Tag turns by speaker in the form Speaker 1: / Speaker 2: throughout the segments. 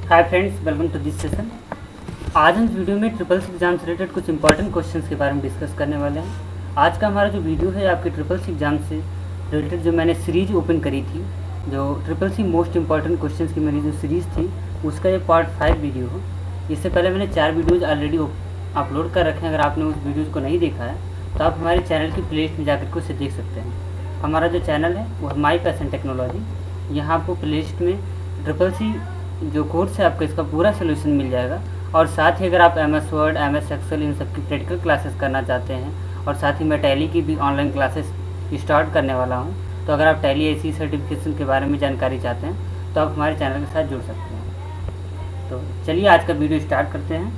Speaker 1: Hi friends, welcome to this session. आज हम इस वीडियो में ट्रिपल सी एग्जाम से रिलेटेड कुछ इंपॉर्टेंट क्वेश्चंस के बारे में डिस्कस करने वाले हैं। आज का हमारा जो वीडियो है आपके ट्रिपल सी एग्जाम से रिलेटेड जो मैंने सीरीज ओपन करी थी, जो triple C most important questions की मेरी जो सीरीज़ थी उसका ये पार्ट 5 वीडियो हो। इससे पहले मैंने 4 वीडियोज़ ऑलरेडी अपलोड कर रखे हैं। अगर आपने उस वीडियोज़ को नहीं देखा है तो आप हमारे चैनल की प्लेलिस्ट में जाकर के उसे देख सकते हैं। हमारा जो चैनल है वो है माई पैशन टेक्नोलॉजी। यहाँ आपको प्लेलिस्ट में ट्रिपल सी जो कोर्स है आपका इसका पूरा सोल्यूशन मिल जाएगा। और साथ ही अगर आप MS वर्ड, MS एक्सेल इन सब की प्रैक्टिकल क्लासेस करना चाहते हैं और साथ ही मैं टैली की भी ऑनलाइन क्लासेस स्टार्ट करने वाला हूं, तो अगर आप टैली AC सर्टिफिकेशन के बारे में जानकारी चाहते हैं तो आप हमारे चैनल के साथ जुड़ सकते हैं। तो चलिए आज का वीडियो स्टार्ट करते हैं।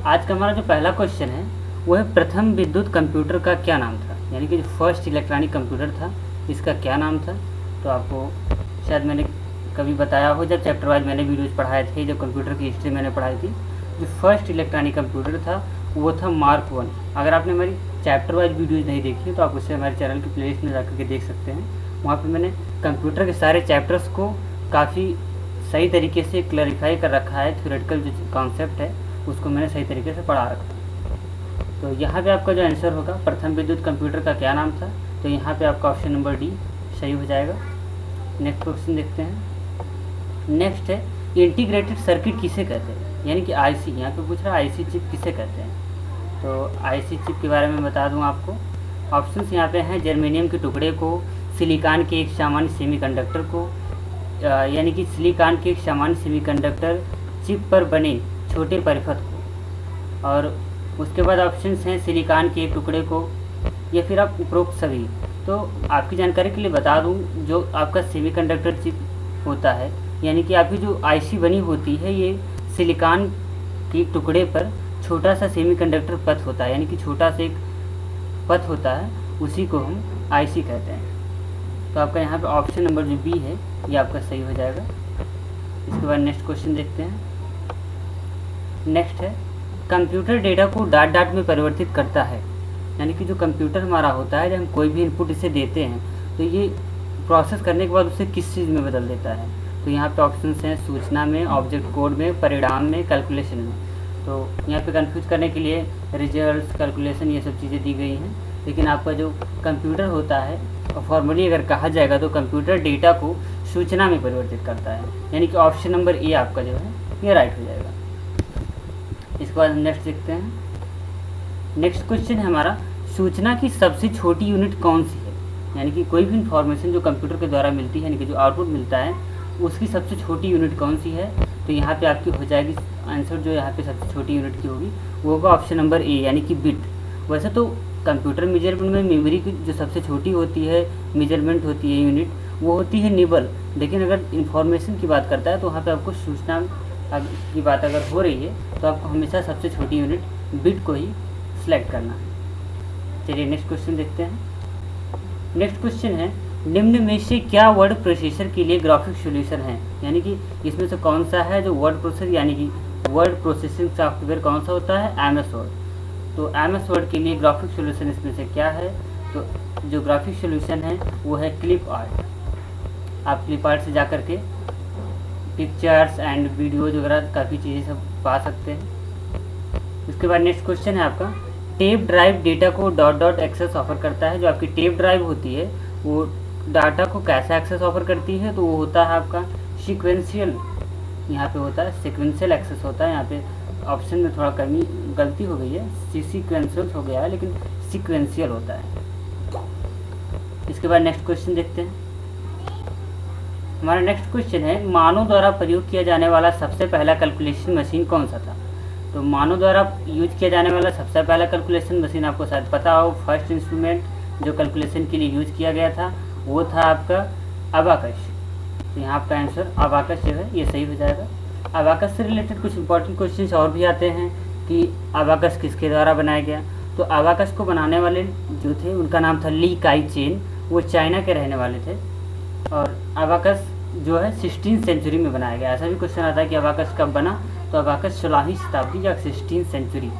Speaker 1: आज का हमारा जो पहला क्वेश्चन है वो है प्रथम विद्युत कंप्यूटर का क्या नाम था, यानी कि जो फर्स्ट इलेक्ट्रॉनिक कंप्यूटर था इसका क्या नाम था। तो आपको शायद मैंने कभी बताया हो, जब चैप्टर वाइज मैंने वीडियोज़ पढ़ाए थे, जब कंप्यूटर की हिस्ट्री मैंने पढ़ाई थी, जो फर्स्ट इलेक्ट्रॉनिक कंप्यूटर था वो था मार्क 1। अगर आपने हमारी चैप्टर वाइज वीडियोज़ नहीं देखी तो आप उसे हमारे चैनल की प्लेलिस्ट में जाकर के देख सकते हैं। वहाँ पे मैंने कंप्यूटर के सारे चैप्टर्स को काफ़ी सही तरीके से क्लैरिफाई कर रखा है। थ्योरेटिकल जो कॉन्सेप्ट है उसको मैंने सही तरीके से पढ़ा रखा है। तो यहाँ पे आपका जो आंसर होगा प्रथम विद्युत कंप्यूटर का क्या नाम था, तो यहाँ पे आपका ऑप्शन नंबर डी सही हो जाएगा। नेक्स्ट क्वेश्चन देखते हैं। नेक्स्ट है इंटीग्रेटेड सर्किट किसे कहते हैं, यानी कि IC। यहाँ पे पूछ रहा है IC चिप किसे कहते हैं। तो IC चिप के बारे में बता दूँ आपको। ऑप्शंस यहाँ पे हैं जर्मेनियम के टुकड़े को, सिलिकॉन के एक सामान्य सेमीकंडक्टर को, यानी कि सिलिकॉन के एक सामान्य सेमीकंडक्टर चिप पर बने छोटे परिपथ को, और उसके बाद ऑप्शंस हैं सिलिकॉन के एक टुकड़े को, या फिर आप उपरोक्त सभी। तो आपकी जानकारी के लिए बता दूं, जो आपका सेमीकंडक्टर चिप होता है, यानी कि आपकी जो IC बनी होती है ये सिलिकॉन के टुकड़े पर छोटा सा सेमीकंडक्टर पथ होता है, यानी कि छोटा सा एक पथ होता है, उसी को हम IC कहते हैं। तो आपका यहाँ पे ऑप्शन नंबर जो बी है ये आपका सही हो जाएगा। इसके बाद नेक्स्ट क्वेश्चन देखते हैं। नेक्स्ट है कंप्यूटर डेटा को डाट में परिवर्तित करता है, यानी कि जो कंप्यूटर हमारा होता है, जब हम कोई भी इनपुट इसे देते हैं तो ये प्रोसेस करने के बाद उसे किस चीज़ में बदल देता है। तो यहाँ पे ऑप्शंस हैं सूचना में, ऑब्जेक्ट कोड में, परिणाम में, कैलकुलेशन में। तो यहाँ पे कंफ्यूज करने के लिए रिजल्ट्स, कैलकुलेशन ये सब चीज़ें दी गई हैं, लेकिन आपका जो कंप्यूटर होता है फॉर्मली अगर कहा जाएगा तो कंप्यूटर डेटा को सूचना में परिवर्तित करता है, यानी कि ऑप्शन नंबर ए आपका जो है ये राइट हो जाएगा। इसके बाद नेक्स्ट देखते हैं। नेक्स्ट क्वेश्चन है हमारा सूचना की सबसे छोटी यूनिट कौन सी है, यानी कि कोई भी इंफॉर्मेशन जो कंप्यूटर के द्वारा मिलती है, यानी कि जो आउटपुट मिलता है उसकी सबसे छोटी यूनिट कौन सी है। तो यहाँ पे आपकी हो जाएगी आंसर, जो यहाँ पे सबसे छोटी यूनिट की होगी वो होगा ऑप्शन नंबर ए, यानी कि बिट। वैसे तो कंप्यूटर मेजरमेंट में मेमोरी की जो सबसे छोटी होती है मेजरमेंट होती है यूनिट, वो होती है निबल। लेकिन अगर इंफॉर्मेशन की बात करता है तो वहाँ पर आपको सूचना की बात अगर हो रही है तो आपको हमेशा सबसे छोटी यूनिट बिट को ही सिलेक्ट करना है। चलिए नेक्स्ट क्वेश्चन देखते हैं। नेक्स्ट क्वेश्चन है निम्न में से क्या वर्ड प्रोसेसर के लिए ग्राफिक सॉल्यूशन है, यानी कि इसमें से कौन सा है जो वर्ड प्रोसेसर, यानी कि वर्ड प्रोसेसिंग सॉफ्टवेयर कौन सा होता है, MS वर्ड। तो MS वर्ड के लिए ग्राफिक सॉल्यूशन इसमें से क्या है, तो जो ग्राफिक सॉल्यूशन है वो है क्लिप आर्ट। आप क्लिप आर्ट से जाकर के पिक्चर्स एंड वीडियोज वगैरह काफ़ी चीज़ें सब पा सकते हैं। उसके बाद नेक्स्ट क्वेश्चन है आपका टेप ड्राइव डेटा को डॉट एक्सेस ऑफर करता है। जो आपकी टेप ड्राइव होती है वो डाटा को कैसा एक्सेस ऑफर करती है, तो वो होता है आपका सीक्वेंशियल। यहाँ पे होता है सीक्वेंशियल एक्सेस होता है। यहाँ पे ऑप्शन में थोड़ा गलती हो गई है, सीक्वेंशियल हो गया है, लेकिन सीक्वेंशियल होता है। इसके बाद नेक्स्ट क्वेश्चन देखते हैं। हमारा नेक्स्ट क्वेश्चन है मानव द्वारा प्रयोग किया जाने वाला सबसे पहला कैलकुलेशन मशीन कौन सा था। तो मानव द्वारा यूज किया जाने वाला सबसे पहला कैलकुलेशन मशीन आपको शायद पता हो। फर्स्ट इंस्ट्रूमेंट जो कैलकुलेशन के लिए यूज किया गया था वो था आपका अबाकस। तो यहाँ आपका आंसर अबाकस जो है ये सही हो जाएगा। अबाकस से रिलेटेड कुछ इंपॉर्टेंट क्वेश्चंस और भी आते हैं कि अबाकस किसके द्वारा बनाया गया। तो अबाकस को बनाने वाले जो थे उनका नाम था ली काई चेन, वो चाइना के रहने वाले थे। और अबाकस जो है 16वीं सेंचुरी में बनाया गया। ऐसा भी क्वेश्चन आता है कि अबाकस कब बना, तो अबाकस 16वीं शताब्दी या 16वीं सेंचुरी,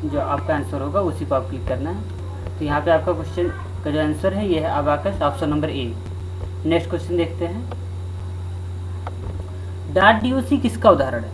Speaker 1: जो आपका आंसर होगा उसी पर आप क्लिक करना है। तो यहाँ पे आपका क्वेश्चन का जो आंसर है ये है abacus, option number A. Next question देखते हैं। .doc किसका उदाहरण है?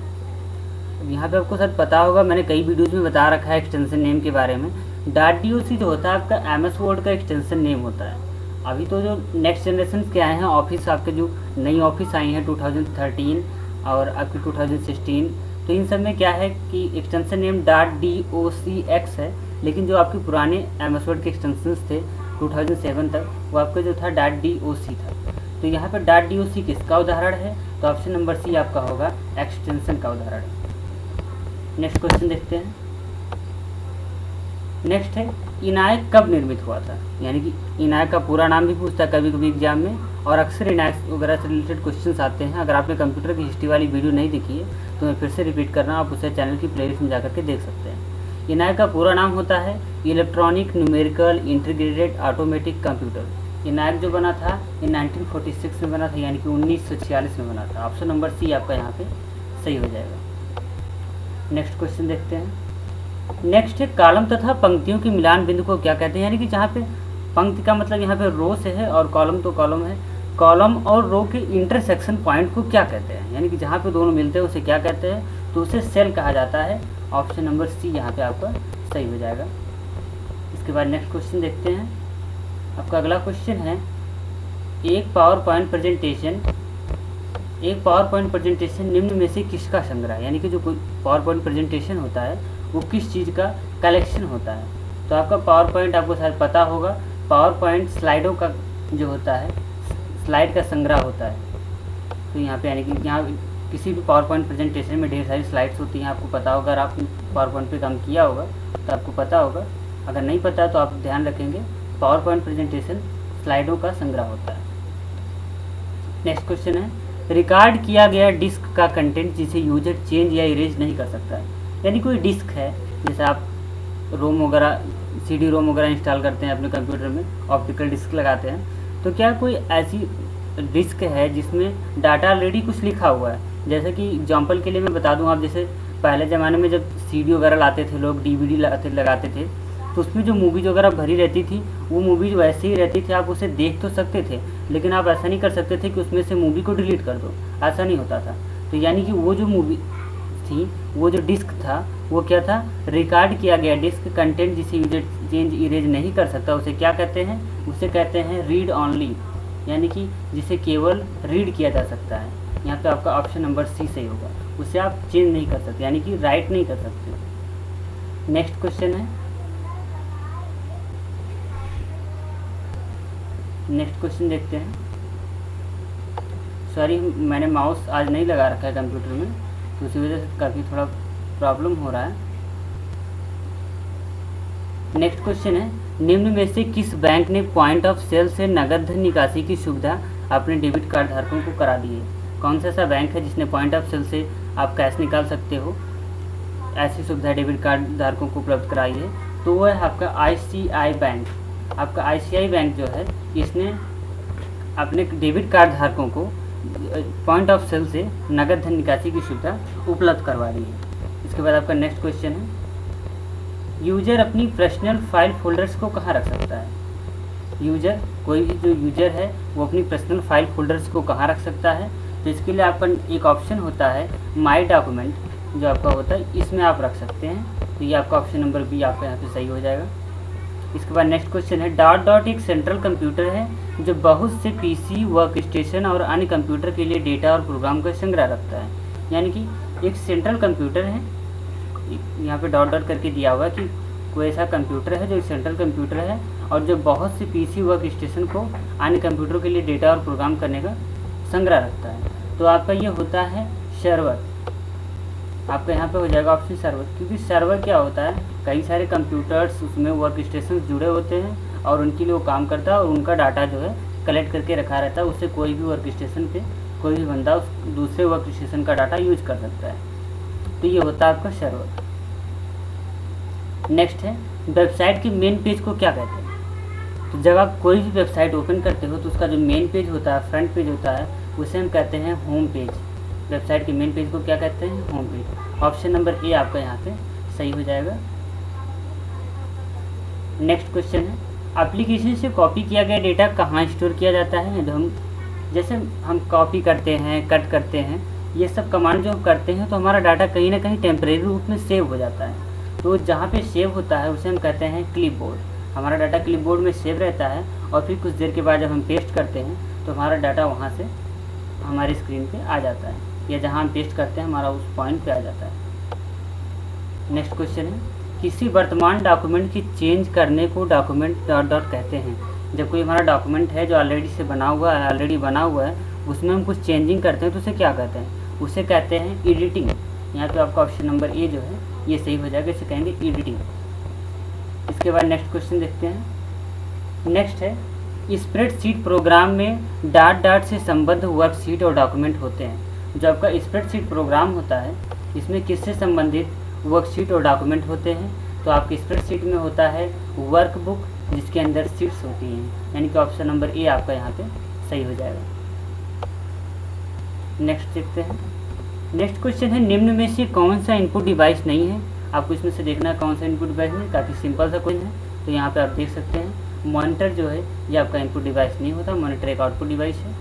Speaker 1: अब यहाँ पे आपको सर पता होगा, मैंने कई वीडियोज़ में बता रखा है एक्सटेंशन नेम के बारे में। .doc जो होता है आपका MS वर्ड का एक्सटेंशन नेम होता है। अभी तो जो नेक्स्ट जनरेशन के आए हैं ऑफिस, आपके जो नई ऑफिस आई हैं 2013 और आपकी 2016, तो इन सब में क्या है कि एक्सटेंशन नेम .docx है, लेकिन जो आपके पुराने MS वर्ड के एक्सटेंशन थे 2007 तक, वो आपका जो था .doc था। तो यहाँ पर .doc किसका उदाहरण है? तो ऑप्शन नंबर सी आपका होगा एक्सटेंशन का उदाहरण है। नेक्स्ट क्वेश्चन देखते हैं। नेक्स्ट है इनायक कब निर्मित हुआ था? यानी कि इनायक का पूरा नाम भी पूछता है कभी कभी एग्जाम में, और अक्सर इनायक वगैरह से रिलेटेड क्वेश्चंस आते हैं। अगर आपने कंप्यूटर की हिस्ट्री वाली वीडियो नहीं देखी है तो मैं फिर से रिपीट कर रहा हूँ, आप उसे चैनल की प्लेलिस्ट में जाकर के देख सकते हैं। इनायक का पूरा नाम होता है electronic numerical integrated automatic computer. ENIAC जो बना था ये 1946 में बना था, यानी कि 1946 में बना था। ऑप्शन नंबर सी आपका यहाँ पे सही हो जाएगा। नेक्स्ट क्वेश्चन देखते हैं। नेक्स्ट है कॉलम तथा पंक्तियों के मिलान बिंदु को क्या कहते हैं? यानी कि जहाँ पे पंक्ति का मतलब यहाँ पे रो से है और कॉलम तो कॉलम है, कॉलम और रो के इंटरसेक्शन पॉइंट को क्या कहते हैं? यानी कि जहाँ पे दोनों मिलते हैं उसे क्या कहते हैं? तो उसे सेल कहा जाता है। ऑप्शन नंबर सी यहाँ पे आपका सही हो जाएगा। इसके बाद नेक्स्ट क्वेश्चन देखते हैं। आपका अगला क्वेश्चन है एक पावर पॉइंट प्रेजेंटेशन निम्न में से किसका संग्रह है? यानी कि जो कोई पावर पॉइंट प्रेजेंटेशन होता है वो किस चीज़ का कलेक्शन होता है? तो आपका पावर पॉइंट आपको शायद पता होगा, पावर पॉइंट स्लाइडों का जो होता है, स्लाइड का संग्रह होता है। तो यहाँ पे यानी कि यहाँ किसी भी पावर पॉइंट प्रेजेंटेशन में ढेर सारी स्लाइड्स होती हैं, आपको पता होगा। अगर आप पावर पॉइंट पे काम किया होगा तो आपको पता होगा, अगर नहीं पता तो आप ध्यान रखेंगे, पावर पॉइंट प्रेजेंटेशन स्लाइडों का संग्रह होता है। नेक्स्ट क्वेश्चन है रिकॉर्ड किया गया डिस्क का कंटेंट जिसे यूजर चेंज या इरेज नहीं कर सकता है। यानी कोई डिस्क है, जैसे आप रोम वगैरह CD रोम वगैरह इंस्टॉल करते हैं अपने कंप्यूटर में, ऑप्टिकल डिस्क लगाते हैं, तो क्या कोई ऐसी डिस्क है जिसमें डाटा ऑलरेडी कुछ लिखा हुआ है? जैसे कि एग्जांपल के लिए मैं बता दूं, आप जैसे पहले ज़माने में जब CD वगैरह लाते थे लोग, DVD लगाते थे, तो उसमें जो मूवीज वगैरह भरी रहती थी वो मूवीज वैसे ही रहती थी, आप उसे देख तो सकते थे, लेकिन आप ऐसा नहीं कर सकते थे कि उसमें से मूवी को डिलीट कर दो, ऐसा नहीं होता था। तो यानी कि वो जो मूवी थी, वो जो डिस्क था वो क्या था? रिकॉर्ड किया गया डिस्क कंटेंट जिसे यूजर चेंज इरेज नहीं कर सकता, उसे क्या कहते हैं? उसे कहते हैं रीड ऑनली, यानी कि जिसे केवल रीड किया जा सकता है। यहाँ पे आपका ऑप्शन नंबर सी सही होगा, उसे आप चेंज नहीं कर सकते, यानी कि राइट नहीं कर सकते। नेक्स्ट क्वेश्चन है, नेक्स्ट क्वेश्चन देखते हैं। सॉरी, मैंने माउस आज नहीं लगा रखा है कंप्यूटर में, तो उसी वजह से काफ़ी थोड़ा प्रॉब्लम हो रहा है। नेक्स्ट क्वेश्चन है निम्न में से किस बैंक ने पॉइंट ऑफ सेल से नगद धन निकासी की सुविधा अपने डेबिट कार्ड धारकों को करा दी है? कौन सा ऐसा बैंक है जिसने पॉइंट ऑफ सेल से आप कैश निकाल सकते हो, ऐसी सुविधा डेबिट कार्ड धारकों को उपलब्ध कराई है? तो वो है आपका ICI बैंक। आपका ICI बैंक जो है इसने अपने डेबिट कार्ड धारकों को पॉइंट ऑफ सेल से नगद धन निकासी की सुविधा उपलब्ध करवा दी है। इसके बाद आपका नेक्स्ट क्वेश्चन है यूजर अपनी पर्सनल फाइल फोल्डर्स को कहाँ रख सकता है? यूजर, कोई भी जो यूजर है वो अपनी पर्सनल फाइल फोल्डर्स को कहाँ रख सकता है? तो इसके लिए आपका एक ऑप्शन होता है माई डॉक्यूमेंट, जो आपका होता है इसमें आप रख सकते हैं। तो ये आपका ऑप्शन नंबर बी आपका यहाँ पे सही हो जाएगा। इसके बाद नेक्स्ट क्वेश्चन है डॉट एक सेंट्रल कंप्यूटर है जो बहुत से PC, वर्क स्टेशन और अन्य कंप्यूटर के लिए डेटा और प्रोग्राम का संग्रह रखता है। यानी कि एक सेंट्रल कंप्यूटर है, यहाँ पे डॉट करके दिया हुआ है कि कोई ऐसा कंप्यूटर है जो एक सेंट्रल कंप्यूटर है और जो बहुत से PC, वर्क स्टेशन को अन्य कंप्यूटरों के लिए डेटा और प्रोग्राम करने का संग्रह रखता है। तो आपका ये होता है सर्वर, आपका यहाँ पे हो जाएगा ऑप्शन सर्वर। क्योंकि सर्वर क्या होता है, कई सारे कंप्यूटर्स उसमें वर्क स्टेशन जुड़े होते हैं और उनके लिए वो काम करता है और उनका डाटा जो है कलेक्ट करके रखा रहता है। उससे कोई भी वर्क स्टेशन पे कोई भी बंदा उस दूसरे वर्क स्टेशन का डाटा यूज कर सकता है। तो ये होता है आपका सर्वर। नेक्स्ट है वेबसाइट के मेन पेज को क्या कहते हैं? तो जब आप कोई भी वेबसाइट ओपन करते हो तो उसका जो मेन पेज होता है, फ्रंट पेज होता है, उसे हम कहते हैं होम पेज। वेबसाइट के मेन पेज को क्या कहते हैं? Home page. Option number A आपका यहाँ पे सही हो जाएगा। नेक्स्ट क्वेश्चन है एप्लीकेशन से कॉपी किया गया डेटा कहाँ स्टोर किया जाता है? तो हम जैसे हम कॉपी करते हैं, कट करते हैं, ये सब कमांड जो हम करते हैं तो हमारा डाटा कहीं ना कहीं टेम्परेरी रूप में सेव हो जाता है। तो जहाँ पे सेव होता है उसे हम कहते हैं क्लिपबोर्ड। हमारा डाटा क्लिपबोर्ड में सेव रहता है और फिर कुछ देर के बाद जब हम पेस्ट करते हैं तो हमारा डाटा वहाँ से हमारी स्क्रीन पे आ जाता है, या जहाँ हम पेस्ट करते हैं हमारा उस पॉइंट पे आ जाता है। नेक्स्ट क्वेश्चन है, किसी वर्तमान डॉक्यूमेंट की चेंज करने को डॉक्यूमेंट डॉट डॉट कहते हैं। जब कोई हमारा डॉक्यूमेंट है जो ऑलरेडी बना हुआ है उसमें हम कुछ चेंजिंग करते हैं तो उसे क्या कहते हैं? उसे कहते हैं एडिटिंग। यहाँ पे आपका ऑप्शन नंबर ए जो है ये सही हो जाएगा, इसे कहेंगे एडिटिंग। इसके बाद नेक्स्ट क्वेश्चन देखते हैं। नेक्स्ट है, स्प्रेडशीट प्रोग्राम में डॉट डॉट से संबद्ध वर्कशीट और डॉक्यूमेंट होते हैं। जो आपका स्प्रेडशीट प्रोग्राम होता है इसमें किससे संबंधित वर्कशीट और डॉक्यूमेंट होते हैं? तो आपके स्प्रेडशीट में होता है वर्कबुक जिसके अंदर शीट्स होती हैं, यानी कि ऑप्शन नंबर ए आपका यहाँ पे सही हो जाएगा। नेक्स्ट देखते हैं। नेक्स्ट क्वेश्चन है, निम्न में से कौन सा इनपुट डिवाइस नहीं है? आपको इसमें से देखना है कौन सा इनपुट डिवाइस नहीं। काफ़ी सिंपल सा क्वेश्चन है। तो यहाँ पे आप देख सकते हैं मॉनिटर जो है ये आपका इनपुट डिवाइस नहीं होता, मॉनिटर एक आउटपुट डिवाइस है।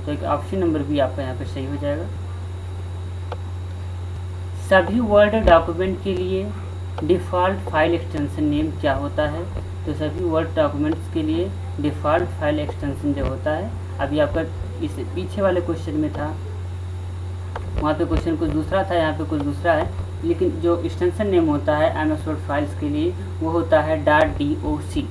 Speaker 1: तो एक ऑप्शन नंबर भी आपका यहाँ पे सही हो जाएगा। सभी वर्ड डॉक्यूमेंट के लिए डिफ़ॉल्ट फाइल एक्सटेंशन नेम क्या होता है? तो सभी वर्ड डॉक्यूमेंट्स के लिए डिफ़ॉल्ट फाइल एक्सटेंशन जो होता है, अभी आपका इस पीछे वाले क्वेश्चन में था, वहाँ पे क्वेश्चन कुछ दूसरा था, यहाँ पे कुछ दूसरा है, लेकिन जो एक्सटेंशन नेम होता है MS वर्ड फाइल्स के लिए वो होता है .doc।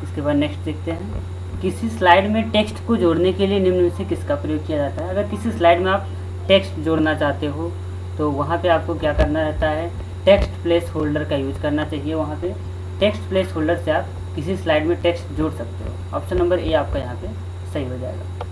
Speaker 1: इसके बाद नेक्स्ट देखते हैं, किसी स्लाइड में टेक्स्ट को जोड़ने के लिए निम्न में से किसका प्रयोग किया जाता है? अगर किसी स्लाइड में आप टेक्स्ट जोड़ना चाहते हो तो वहाँ पे आपको क्या करना रहता है? टेक्स्ट प्लेस होल्डर का यूज करना चाहिए। वहाँ पे टेक्स्ट प्लेस होल्डर से आप किसी स्लाइड में टेक्स्ट जोड़ सकते हो। ऑप्शन नंबर ए आपका यहाँ पे सही हो जाएगा।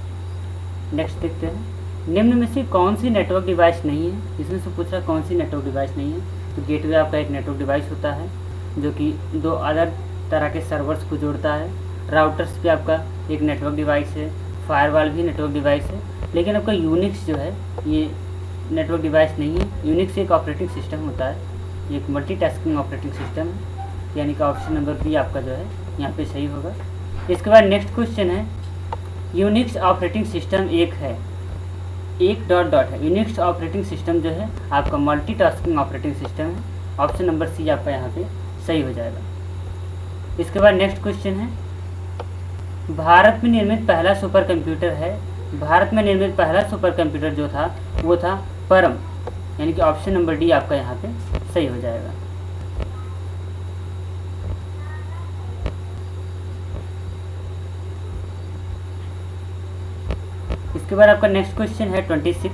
Speaker 1: नेक्स्ट देखते हैं, निम्न में से कौन सी नेटवर्क डिवाइस नहीं है? इसमें से पूछ रहा कौन सी नेटवर्क डिवाइस नहीं है? तो गेटवे आपका एक नेटवर्क डिवाइस होता है जो कि दो अलग तरह के सर्वर्स को जोड़ता है। राउटर्स भी आपका एक नेटवर्क डिवाइस है, फायरवॉल भी नेटवर्क डिवाइस है। लेकिन आपका यूनिक्स जो है ये नेटवर्क डिवाइस नहीं है। यूनिक्स एक ऑपरेटिंग सिस्टम होता है, ये एक मल्टीटास्किंग ऑपरेटिंग सिस्टम है, यानी कि ऑप्शन नंबर बी आपका जो है यहाँ पे सही होगा। इसके बाद नेक्स्ट क्वेश्चन है, यूनिक्स ऑपरेटिंग सिस्टम एक है, एक डॉट डॉट है। यूनिक्स ऑपरेटिंग सिस्टम जो है आपका मल्टीटास्किंग ऑपरेटिंग सिस्टम है। ऑप्शन नंबर सी आपका यहाँ पे सही हो जाएगा। इसके बाद नेक्स्ट क्वेश्चन है, भारत में निर्मित पहला सुपर कंप्यूटर है। भारत में निर्मित पहला सुपर कंप्यूटर जो था वो था परम, यानी कि ऑप्शन नंबर डी आपका यहाँ पे सही हो जाएगा। इसके बाद आपका नेक्स्ट क्वेश्चन है 26।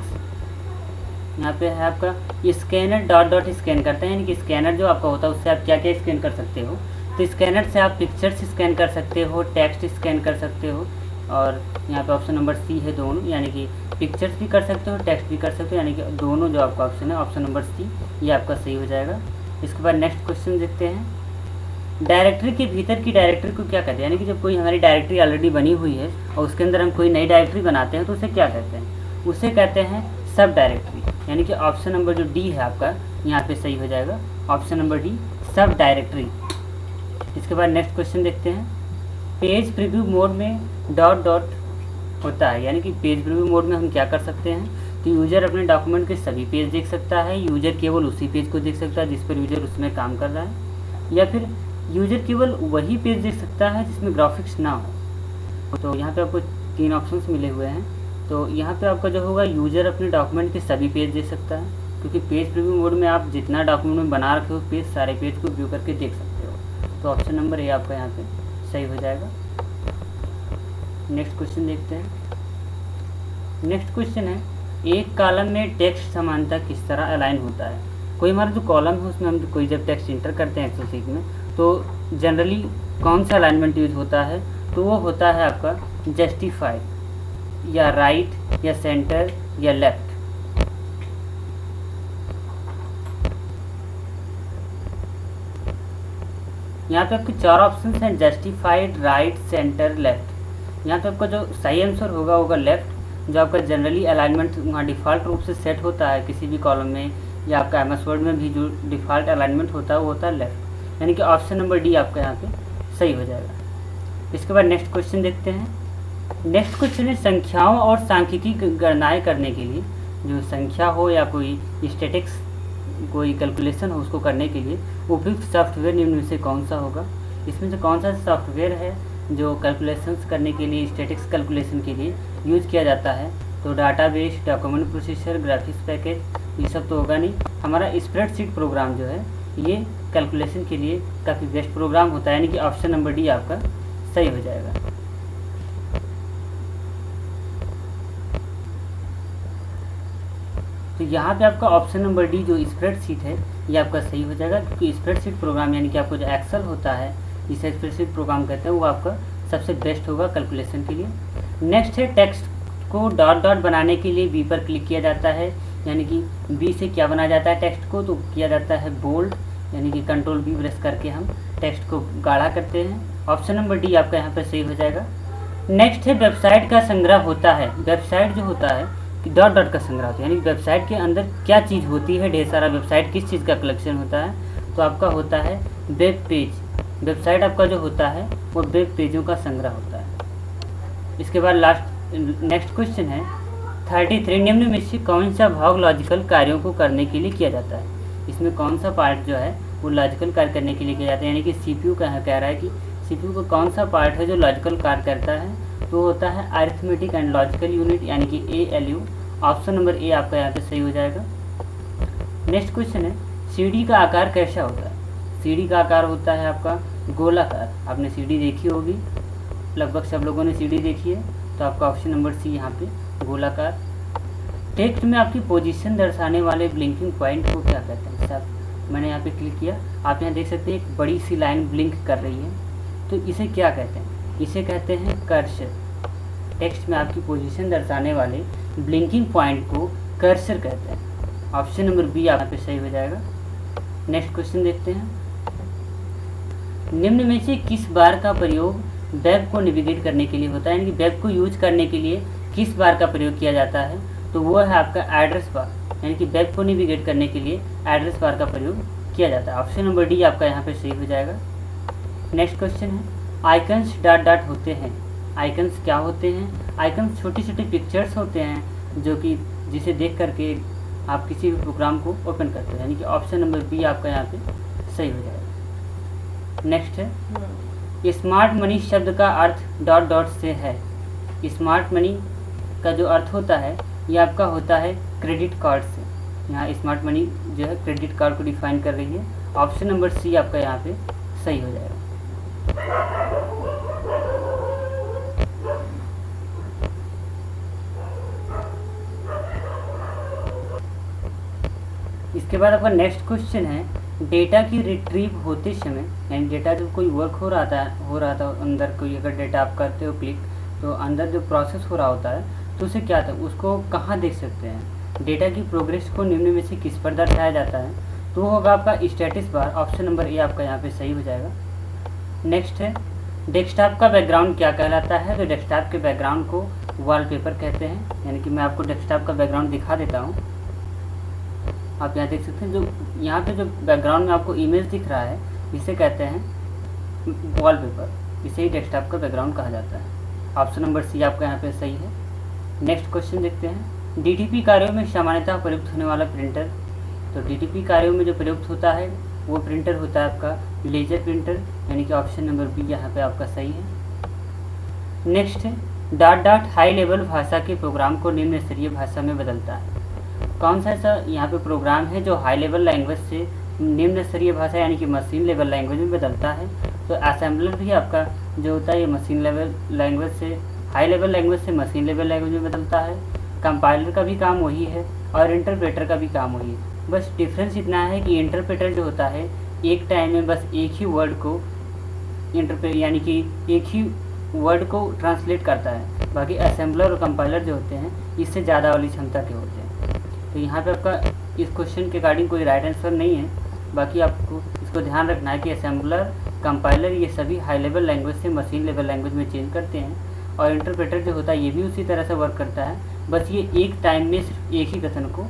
Speaker 1: यहाँ पे है आपका स्कैनर डॉट डॉट स्कैन करता है, यानी कि स्कैनर जो आपका होता है उससे आप क्या क्या स्कैन कर सकते हो? तो स्कैनर से आप पिक्चर्स स्कैन कर सकते हो, टेक्स्ट स्कैन कर सकते हो, और यहाँ पे ऑप्शन नंबर सी है दोनों, यानी कि पिक्चर्स भी कर सकते हो, टेक्स्ट भी कर सकते हो, यानी कि दोनों जो आपका ऑप्शन है ऑप्शन नंबर सी ये आपका सही हो जाएगा। इसके बाद नेक्स्ट क्वेश्चन देखते हैं, डायरेक्टरी के भीतर की डायरेक्टरी को क्या कहते हैं? यानी कि जब कोई हमारी डायरेक्टरी ऑलरेडी बनी हुई है और उसके अंदर हम कोई नई डायरेक्टरी बनाते हैं तो उसे क्या कहते हैं? उसे कहते हैं सब डायरेक्टरी, यानी कि ऑप्शन नंबर जो डी है आपका यहाँ पे सही हो जाएगा। ऑप्शन नंबर डी सब डायरेक्टरी। इसके बाद नेक्स्ट क्वेश्चन देखते हैं, पेज प्रीव्यू मोड में डॉट डॉट होता है, यानी कि पेज प्रीव्यू मोड में हम क्या कर सकते हैं? तो यूज़र अपने डॉक्यूमेंट के सभी पेज देख सकता है, यूज़र केवल उसी पेज को देख सकता है जिस पर यूज़र उसमें काम कर रहा है, या फिर यूज़र केवल वही पेज देख सकता है जिसमें ग्राफिक्स ना हो। तो यहाँ पे आपको तीन ऑप्शंस मिले हुए हैं। तो यहाँ पे आपका जो होगा यूज़र अपने डॉक्यूमेंट के सभी पेज देख सकता है, क्योंकि पेज प्रीव्यू मोड में आप जितना डॉक्यूमेंट में बना रखे हो पेज सारे पेज को व्यू करके देख सकते हो। तो ऑप्शन नंबर ए आपका यहाँ पे सही हो जाएगा। नेक्स्ट क्वेश्चन देखते हैं। नेक्स्ट क्वेश्चन है, एक कॉलम में टेक्स्ट समानता किस तरह अलाइन होता है? कोई हमारा जो कॉलम है उसमें हम कोई जब टेक्स्ट इंटर करते हैं एक्सेल शीट में तो जनरली कौन सा अलाइनमेंट यूज होता है? तो वो होता है आपका जस्टिफाई, या राइट, या सेंटर, या लेफ्ट। यहाँ पे आपके चार ऑप्शन हैं, जस्टिफाइड, राइट, सेंटर, लेफ्ट। यहाँ पे आपका जो सही आंसर होगा लेफ्ट। जो आपका जनरली अलाइनमेंट वहाँ डिफ़ॉल्ट रूप से सेट होता है किसी भी कॉलम में, या आपका MS वर्ड में भी जो डिफ़ॉल्ट अलाइनमेंट होता है वो होता है लेफ्ट, यानी कि ऑप्शन नंबर डी आपका यहाँ पे सही हो जाएगा। इसके बाद नेक्स्ट क्वेश्चन देखते हैं, नेक्स्ट क्वेश्चन है संख्याओं और सांख्यिकी गणनाएं करने के लिए, जो संख्या हो या कोई स्टैटिक्स कोई कैलकुलेशन हो उसको करने के लिए उपयुक्त सॉफ्टवेयर निम्न में से कौन सा होगा। इसमें से कौन सा सॉफ्टवेयर है जो कैलकुलेशंस करने के लिए स्टैटिक्स कैलकुलेशन के लिए यूज़ किया जाता है। तो database, document processor, graphics package, ये सब तो होगा नहीं। हमारा स्प्रेडशीट प्रोग्राम जो है ये कैलकुलेशन के लिए काफ़ी बेस्ट प्रोग्राम होता है, यानी कि ऑप्शन नंबर डी आपका सही हो जाएगा। तो यहाँ पे आपका ऑप्शन नंबर डी जो स्प्रेडशीट है ये आपका सही हो जाएगा, क्योंकि स्प्रेडशीट प्रोग्राम यानी कि आपको जो एक्सेल होता है जिसे स्प्रेडशीट प्रोग्राम कहते हैं वो आपका सबसे बेस्ट होगा कैलकुलेशन के लिए। नेक्स्ट है टेक्स्ट को डॉट डॉट बनाने के लिए बी पर क्लिक किया जाता है, यानी कि बी से क्या बनाया जाता है टेक्स्ट को, तो किया जाता है बोल्ड, यानी कि कंट्रोल बी प्रेस करके हम टेक्स्ट को गाढ़ा करते हैं। ऑप्शन नंबर डी आपका यहाँ पर सही हो जाएगा। नेक्स्ट है वेबसाइट का संग्रह होता है। वेबसाइट जो होता है कि डॉट डॉट का संग्रह होता है, यानी वेबसाइट के अंदर क्या चीज़ होती है, ढेर सारा वेबसाइट किस चीज़ का कलेक्शन होता है, तो आपका होता है वेब पेज। वेबसाइट आपका जो होता है वो वेब पेजों का संग्रह होता है। इसके बाद नेक्स्ट क्वेश्चन है 33 निम्न में से कौन सा भाग लॉजिकल कार्यों को करने के लिए किया जाता है। इसमें कौन सा पार्ट जो है वो लॉजिकल कार्य करने के लिए किया जाता है, यानी कि सीपीयू कह रहा है कि सीपीयू का कौन सा पार्ट है जो लॉजिकल कार्य करता है, तो होता है अरिथमेटिक एंड लॉजिकल यूनिट, यानी कि ALU। ऑप्शन नंबर ए आपका यहाँ पे सही हो जाएगा। नेक्स्ट क्वेश्चन है सीडी का आकार कैसा होता है। सीडी का आकार होता है आपका गोलाकार। आपने सीडी देखी होगी, लगभग सब लोगों ने सीडी देखी है, तो आपका ऑप्शन नंबर सी यहाँ पे गोलाकार। टेक्स्ट में आपकी पोजीशन दर्शाने वाले ब्लिंकिंग पॉइंट को क्या कहते हैं। सब मैंने यहाँ पे क्लिक किया, आप यहाँ देख सकते हैं एक बड़ी सी लाइन ब्लिंक कर रही है, तो इसे क्या कहते हैं, इसे कहते हैं कर्सर। टेक्स्ट में आपकी पोजीशन दर्शाने वाले ब्लिंकिंग पॉइंट को कर्सर कहते हैं। ऑप्शन नंबर बी यहाँ पे सही हो जाएगा। नेक्स्ट क्वेश्चन देखते हैं, निम्न में से किस बार का प्रयोग वेब को नेविगेट करने के लिए होता है, यानी कि वेब को यूज करने के लिए किस बार का प्रयोग किया जाता है, तो वो है आपका एड्रेस बार, यानी कि वेब को नेविगेट करने के लिए एड्रेस बार का प्रयोग किया जाता है। ऑप्शन नंबर डी आपका यहाँ पे सही हो जाएगा। नेक्स्ट क्वेश्चन है आइकन्स डॉट डॉट होते हैं। आइकन्स क्या होते हैं। आइकन्स छोटी छोटी पिक्चर्स होते हैं जो कि जिसे देख करके आप किसी भी प्रोग्राम को ओपन करते हैं, यानी कि ऑप्शन नंबर बी आपका यहाँ पे सही हो जाएगा। नेक्स्ट है स्मार्ट मनी शब्द का अर्थ डॉट डॉट से है। स्मार्ट मनी का जो अर्थ होता है ये आपका होता है क्रेडिट कार्ड से। यहाँ स्मार्ट मनी जो है क्रेडिट कार्ड को डिफाइन कर रही है। ऑप्शन नंबर सी आपका यहाँ पे सही हो जाएगा। इसके बाद आपका नेक्स्ट क्वेश्चन है डेटा की रिट्रीव होते समय, यानी डेटा जब कोई वर्क हो रहा था अंदर कोई अगर डेटा आप करते हो क्लिक, तो अंदर जो प्रोसेस हो रहा होता है तो उसे क्या था उसको कहाँ देख सकते हैं। डेटा की प्रोग्रेस को निम्न में से किस पर दर्शाया जाता है, तो वो होगा आपका status bar. Option number A आपका यहाँ पे सही हो जाएगा। नेक्स्ट है डेस्कटॉप का बैकग्राउंड क्या कहलाता है, तो डेस्कटॉप के बैकग्राउंड को वॉलपेपर कहते हैं, यानी कि मैं आपको डेस्कटॉप का बैकग्राउंड दिखा देता हूँ। आप यहाँ देख सकते हैं जो यहाँ पे जो बैकग्राउंड में आपको इमेज दिख रहा है इसे कहते हैं वॉलपेपर, इसे ही डेस्कटॉप का बैकग्राउंड कहा जाता है। ऑप्शन नंबर सी आपका यहाँ पे सही है। नेक्स्ट क्वेश्चन देखते हैं डीटीपी कार्यों में सामान्यतः प्रयुक्त होने वाला प्रिंटर, तो डीटीपी कार्यों में जो प्रयुक्त होता है वो प्रिंटर होता है आपका लेजर प्रिंटर, यानी कि ऑप्शन नंबर बी यहाँ पे आपका सही है। नेक्स्ट है डॉट डॉट हाई लेवल भाषा के प्रोग्राम को निम्न स्तरीय भाषा में बदलता है। कौन सा ऐसा यहाँ पे प्रोग्राम है जो हाई लेवल लैंग्वेज से निम्न स्तरीय भाषा यानी कि मशीन लेवल लैंग्वेज में बदलता है, तो असेंबलर भी आपका जो होता है ये मशीन लेवल लैंग्वेज से हाई लेवल लैंग्वेज से मशीन लेवल लैंग्वेज में बदलता है। कंपाइलर का भी काम वही है और इंटरप्रेटर का भी काम वही है, बस डिफरेंस इतना है कि इंटरप्रेटर जो होता है एक टाइम में बस एक ही वर्ड को यानी कि एक ही वर्ड को ट्रांसलेट करता है, बाकी असेंबलर और कंपाइलर जो होते हैं इससे ज़्यादा वाली क्षमता के होते हैं। तो यहाँ पे आपका इस क्वेश्चन के अकॉर्डिंग कोई राइट आंसर नहीं है, बाकी आपको इसको ध्यान रखना है कि असेंबलर कंपाइलर ये सभी हाई लेवल लैंग्वेज से मशीन लेवल लैंग्वेज में चेंज करते हैं, और इंटरप्रेटर जो होता है ये भी उसी तरह से वर्क करता है, बस ये एक टाइम में सिर्फ एक ही कथन को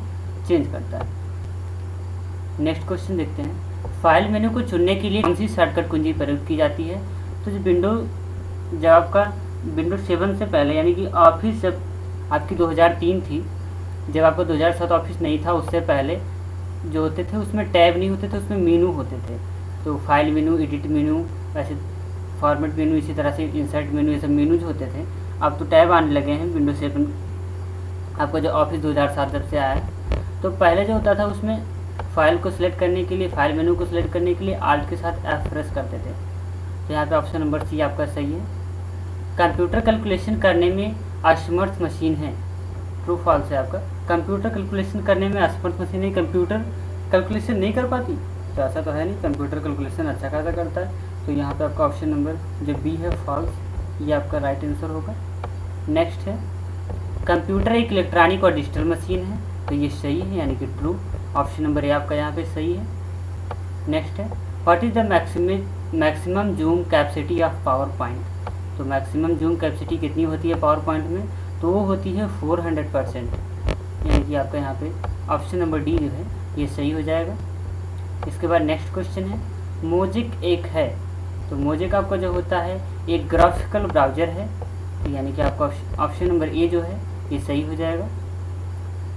Speaker 1: चेंज करता है। नेक्स्ट क्वेश्चन देखते हैं फाइल मेन्यू को चुनने के लिए कौन सी शॉर्टकट कुंजी प्रयोग की जाती है, तो जो विंडो जब आपका विंडोज 7 से पहले, यानी कि ऑफिस जब आपकी 2003 थी, जब आपको 2007 ऑफिस नहीं था, उससे पहले जो होते थे उसमें टैब नहीं होते थे, उसमें मेनू होते थे। तो फाइल मेनू, एडिट मेनू, वैसे फॉर्मेट मेनू, इसी तरह से इंसर्ट मेनू, ये सब मेनू जो होते थे। अब तो टैब आने लगे हैं विंडोज 7 आपका जो ऑफिस 2007 जब से आया है। तो पहले जो होता था उसमें फाइल को सिलेक्ट करने के लिए, फाइल मेनू को सिलेक्ट करने के लिए आल्ट के साथ F प्रेस करते थे। तो यहाँ पे ऑप्शन नंबर सी आपका सही है। कंप्यूटर कैलकुलेशन करने में असमर्थ मशीन है, ट्रू फॉल्स है आपका। कंप्यूटर कैलकुलेशन करने में असमर्थ मशीन है, कंप्यूटर कैलकुलेशन नहीं कर पाती, तो ऐसा तो है नहीं, कंप्यूटर कैलकुलेशन अच्छा खासा करता है। तो यहाँ पे आपका ऑप्शन नंबर जो बी है फॉल्स, ये आपका राइट आंसर होगा। नेक्स्ट है कंप्यूटर एक इलेक्ट्रॉनिक और डिजिटल मशीन है, तो ये सही है, यानी कि ट्रू। ऑप्शन नंबर ए आपका यहाँ पे सही है। नेक्स्ट है what is the maximum zoom capacity of power point. तो मैक्सिमम जूम कैपेसिटी कितनी होती है पावर पॉइंट में, तो वो होती है 400%, यानी कि आपका यहाँ पे ऑप्शन नंबर डी जो है ये सही हो जाएगा। इसके बाद नेक्स्ट क्वेश्चन है मोजिक एक है, तो मोजिक आपका जो होता है एक ग्राफिकल ब्राउज़र है, तो यानी कि आपका ऑप्शन नंबर ए जो है ये सही हो जाएगा।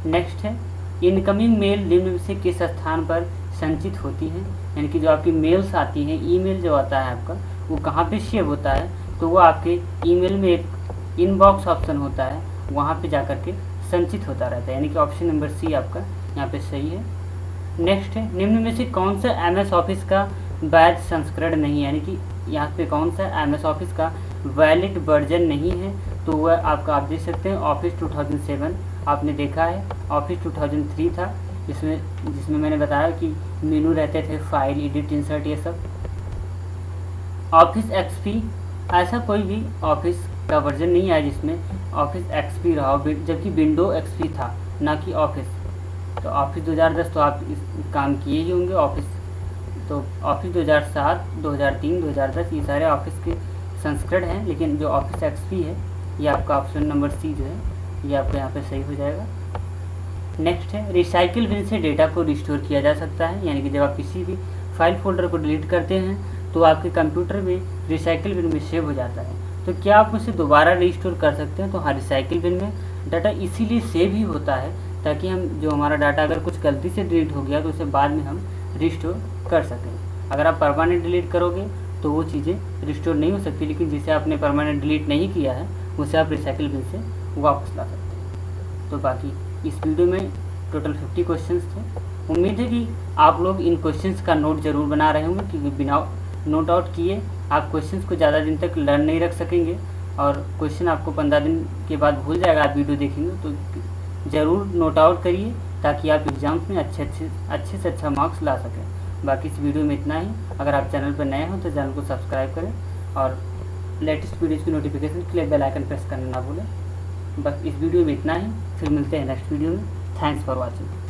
Speaker 1: नेक्स्ट है इनकमिंग मेल निम्न में से किस स्थान पर संचित होती है, यानी कि जो आपकी मेल्स आती हैं, ईमेल जो आता है आपका वो कहाँ पे सेव होता है, तो वो आपके ईमेल में एक इनबॉक्स ऑप्शन होता है, वहाँ पे जा कर के संचित होता रहता है, यानी कि ऑप्शन नंबर सी आपका यहाँ पे सही है। नेक्स्ट है निम्न में से कौन सा MS ऑफिस का वैध संस्करण नहीं है, यानी कि यहाँ पे कौन सा MS ऑफिस का वैलिड वर्जन नहीं है, तो वह आपका आप देख सकते हैं ऑफिस 2007 आपने देखा है, ऑफिस 2003 था जिसमें मैंने बताया कि मेनू रहते थे, फाइल, एडिट, इंसर्ट, ये सब। ऑफिस XP ऐसा कोई भी ऑफिस का वर्जन नहीं आया जिसमें ऑफिस XP रहा हो, जबकि विंडो XP था ना कि ऑफिस। तो ऑफिस 2010 तो आप इस काम किए ही होंगे, ऑफिस तो ऑफिस 2007, 2003, 2010 ये सारे ऑफिस के संस्करण हैं, लेकिन जो ऑफिस XP है ये आपका ऑप्शन नंबर सी जो है ये आपका यहाँ पे सही हो जाएगा। नेक्स्ट है रिसाइकिल बिन से डेटा को रिस्टोर किया जा सकता है, यानी कि जब आप किसी भी फाइल फोल्डर को डिलीट करते हैं तो आपके कंप्यूटर में रिसाइकिल बिन में सेव हो जाता है, तो क्या आप उसे दोबारा रिस्टोर कर सकते हैं। तो हाँ, रिसाइकिल बिन में डाटा इसीलिए सेव ही होता है ताकि हम जो हमारा डाटा अगर कुछ गलती से डिलीट हो गया तो उसे बाद में हम रिस्टोर कर सकें। अगर आप परमानेंट डिलीट करोगे तो वो चीज़ें रिस्टोर नहीं हो सकती, लेकिन जिसे आपने परमानेंट डिलीट नहीं किया है उसे आप रिसाइकिल बिन से वापस ला सकते हैं। तो बाकी इस वीडियो में टोटल 50 क्वेश्चंस थे। उम्मीद है कि आप लोग इन क्वेश्चंस का नोट ज़रूर बना रहे होंगे, क्योंकि बिना नोट आउट किए आप क्वेश्चंस को ज़्यादा दिन तक लर्न नहीं रख सकेंगे, और क्वेश्चन आपको 15 दिन के बाद भूल जाएगा। आप वीडियो देखेंगे तो ज़रूर नोट आउट करिए ताकि आप एग्ज़ाम्स में अच्छे से अच्छा मार्क्स ला सकें। बाकी इस वीडियो में इतना ही। अगर आप चैनल पर नए हो तो चैनल को सब्सक्राइब करें और लेटेस्ट वीडियोज़ की नोटिफिकेशन के लिए बेल आइकन प्रेस करना ना भूलें। बस इस वीडियो में इतना ही, फिर मिलते हैं नेक्स्ट वीडियो में। Thanks for watching.